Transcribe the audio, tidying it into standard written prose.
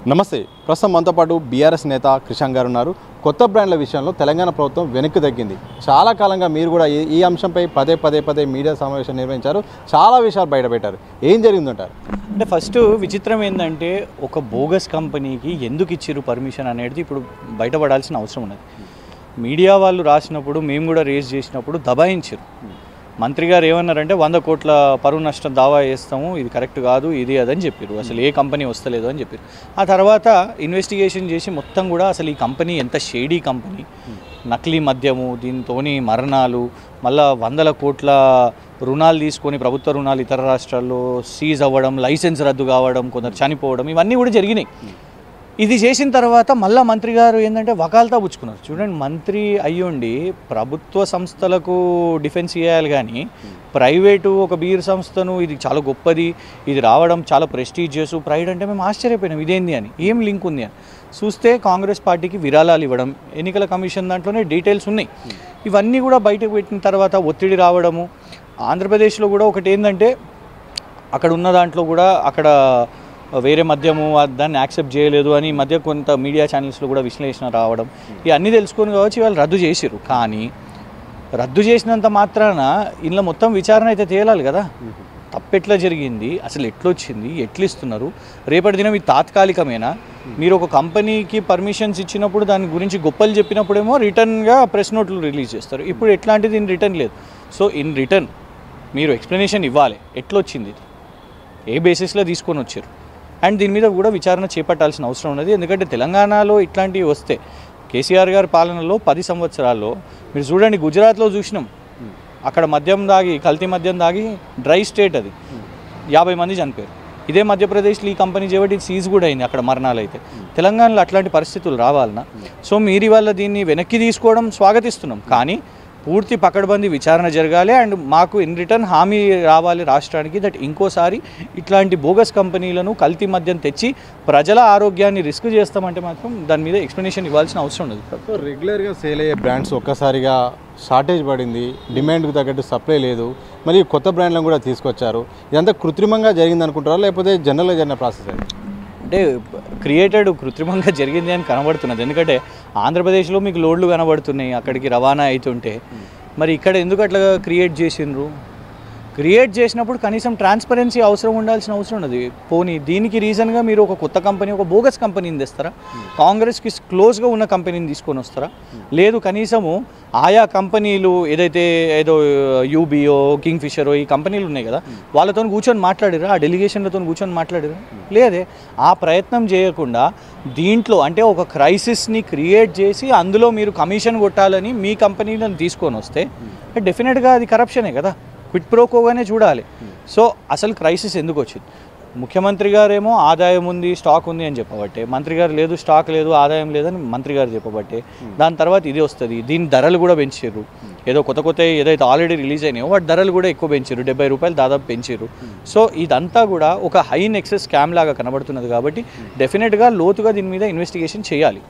నమస్తే. ప్రస్తుతం మనతో పాటు బీఆర్ఎస్ నేత క్రిషాంక్ గారు ఉన్నారు. కొత్త బ్రాండ్ల విషయంలో తెలంగాణ ప్రభుత్వం వెనక్కి తగ్గింది. చాలా కాలంగా మీరు కూడా ఈ అంశంపై పదే మీడియా సమావేశం నిర్వహించారు. చాలా విషయాలు బయటపెట్టారు. ఏం జరిగిందంటారు? అంటే ఫస్ట్ విచిత్రం ఏంటంటే ఒక బోగస్ కంపెనీకి ఎందుకు ఇచ్చిర్రు పర్మిషన్ అనేది ఇప్పుడు బయటపడాల్సిన అవసరం ఉన్నది. మీడియా వాళ్ళు రాసినప్పుడు మేము కూడా రేజ్ చేసినప్పుడు దబాయించారు. మంత్రి గారు ఏమన్నారంటే 100 కోట్ల పరువు నష్టం దావా వేస్తాము, ఇది కరెక్ట్ కాదు, ఇది అదని చెప్పారు. అసలు ఏ కంపెనీ వస్తలేదు అని చెప్పారు. ఆ తర్వాత ఇన్వెస్టిగేషన్ చేసి మొత్తం కూడా అసలు ఈ కంపెనీ ఎంత షేడీ కంపెనీ, నకిలీ మద్యము, దీంతోని మరణాలు, మళ్ళా 100 కోట్ల రుణాలు తీసుకొని ప్రభుత్వ రుణాలు ఇతర రాష్ట్రాల్లో సీజ్ అవ్వడం, లైసెన్స్ రద్దు కావడం, కొందరు చనిపోవడం, ఇవన్నీ కూడా జరిగినాయి. ఇది చేసిన తర్వాత మళ్ళీ మంత్రి గారు ఏంటంటే వకాల్తా పుచ్చుకున్నారు. చూడండి, మంత్రి అయ్యుండి ప్రభుత్వ సంస్థలకు డిఫెన్స్ చేయాలి కానీ ప్రైవేటు ఒక బీర్ సంస్థను ఇది చాలా గొప్పది, ఇది రావడం చాలా ప్రెస్టీజియస్, ప్రైడ్ అంటే మేము ఆశ్చర్యపోయినాం. ఇదేంది అని, ఏం లింక్ ఉంది అని చూస్తే కాంగ్రెస్ పార్టీకి విరాళాలు ఇవ్వడం, ఎన్నికల కమిషన్ దాంట్లోనే డీటెయిల్స్ ఉన్నాయి. ఇవన్నీ కూడా బయటకు పెట్టిన తర్వాత ఒత్తిడి రావడము. ఆంధ్రప్రదేశ్లో కూడా ఒకటి ఏంటంటే అక్కడ ఉన్న దాంట్లో కూడా అక్కడ వేరే మద్యము దాన్ని యాక్సెప్ట్ చేయలేదు అని మధ్య కొంత మీడియా ఛానల్స్లో కూడా విశ్లేషణ రావడం, ఇవన్నీ తెలుసుకొని కావచ్చు వాళ్ళు రద్దు చేసిరు. కానీ రద్దు చేసినంత మాత్రాన ఇందులో మొత్తం విచారణ అయితే తేలాలి కదా. తప్పెట్లా జరిగింది, అసలు ఎట్లొచ్చింది, ఎట్లు ఇస్తున్నారు, రేపటి దినం ఇది తాత్కాలికమేనా? మీరు ఒక కంపెనీకి పర్మిషన్స్ ఇచ్చినప్పుడు దాని గురించి గొప్పలు చెప్పినప్పుడేమో రిటర్న్గా ప్రెస్ నోట్లు రిలీజ్ చేస్తారు. ఇప్పుడు ఎట్లాంటిది ఇన్ రిటర్న్ లేదు. సో ఇన్ రిటర్న్ మీరు ఎక్స్ప్లెనేషన్ ఇవ్వాలి, ఎట్లొచ్చింది, ఏ బేసిస్లో తీసుకొని వచ్చారు. అండ్ దీని మీద కూడా విచారణ చేపట్టాల్సిన అవసరం ఉన్నది. ఎందుకంటే తెలంగాణలో ఇట్లాంటివి వస్తే కేసీఆర్ గారి పాలనలో 10 సంవత్సరాల్లో మీరు చూడండి, గుజరాత్లో చూసినాం, అక్కడ మద్యం దాగి, కల్తీ మద్యం దాగి, డ్రై స్టేట్ అది, 50 మంది చనిపోయారు. ఇదే మధ్యప్రదేశ్లో ఈ కంపెనీ చేయబట్టి సీజ్ కూడా అయింది, అక్కడ మరణాలు అయితే. తెలంగాణలో అట్లాంటి పరిస్థితులు రావాలన్నా. సో మీరు ఇవాళ దీన్ని వెనక్కి తీసుకోవడం స్వాగతిస్తున్నాం, కానీ పూర్తి పకడ్బందీ విచారణ జరగాలి. అండ్ మాకు ఇన్ రిటర్న్ హామీ రావాలి రాష్ట్రానికి దట్ ఇంకోసారి ఇట్లాంటి బోగస్ కంపెనీలను కల్తీ మద్యం తెచ్చి ప్రజల ఆరోగ్యాన్ని రిస్క్ చేస్తామంటే మాత్రం దాని మీద ఎక్స్ప్లెనేషన్ ఇవ్వాల్సిన అవసరం ఉంది. సో రెగ్యులర్గా సేల్ అయ్యే బ్రాండ్స్ ఒక్కసారిగా షార్టేజ్ పడింది, డిమాండ్కి తగ్గట్టు సప్లై లేదు, మళ్ళీ కొత్త బ్రాండ్లను కూడా తీసుకొచ్చారు. ఇదంతా కృత్రిమంగా జరిగింది అనుకుంటారా, లేకపోతే జనరల్గా జరిగిన ప్రాసెస్? అంటే క్రియేటెడ్ కృత్రిమంగా జరిగింది అని కనబడుతున్నది. ఎందుకంటే ఆంధ్రప్రదేశ్లో మీకు లోడ్లు కనబడుతున్నాయి, అక్కడికి రవాణా అవుతుంటే మరి ఇక్కడ ఎందుకు అట్లా క్రియేట్ చేసిండ్రు? క్రియేట్ చేసినప్పుడు కనీసం ట్రాన్స్పరెన్సీ అవసరం ఉన్నది. పోనీ దీనికి రీజన్గా మీరు ఒక కొత్త కంపెనీ, ఒక బోగస్ కంపెనీని తెస్తారా? కాంగ్రెస్కి క్లోజ్గా ఉన్న కంపెనీని తీసుకొని వస్తారా? లేదు, కనీసము ఆయా కంపెనీలు ఏదో యూబీఓ, కింగ్ ఫిషరో ఈ కంపెనీలు ఉన్నాయి కదా, వాళ్ళతో కూర్చొని మాట్లాడిరా, ఆ డెలిగేషన్లతో కూర్చొని మాట్లాడిరా? లేదే. ఆ ప్రయత్నం చేయకుండా దీంట్లో అంటే ఒక క్రైసిస్ని క్రియేట్ చేసి అందులో మీరు కమిషన్ కొట్టాలని మీ కంపెనీలను తీసుకొని వస్తే డెఫినెట్గా అది కరప్షనే కదా, క్విట్ ప్రోకోగానే చూడాలి. సో అసలు క్రైసిస్ ఎందుకు వచ్చింది? ముఖ్యమంత్రి గారేమో ఆదాయం ఉంది, స్టాక్ ఉంది అని చెప్పబట్టే, మంత్రి గారు లేదు, స్టాక్ లేదు, ఆదాయం లేదని మంత్రి గారు చెప్పబట్టే దాని తర్వాత ఇది వస్తుంది. దీని ధరలు కూడా పెంచారు. ఏదో కొత్త ఏదైతే ఆల్రెడీ రిలీజ్ అయినాయో వాటి ధరలు కూడా ఎక్కువ పెంచారు, 70 రూపాయలు దాదాపు పెంచారు. సో ఇదంతా కూడా ఒక హై నెక్సెస్ స్కామ్ లాగా కనబడుతున్నది. కాబట్టి డెఫినెట్గా లోతుగా దీని మీద ఇన్వెస్టిగేషన్ చేయాలి.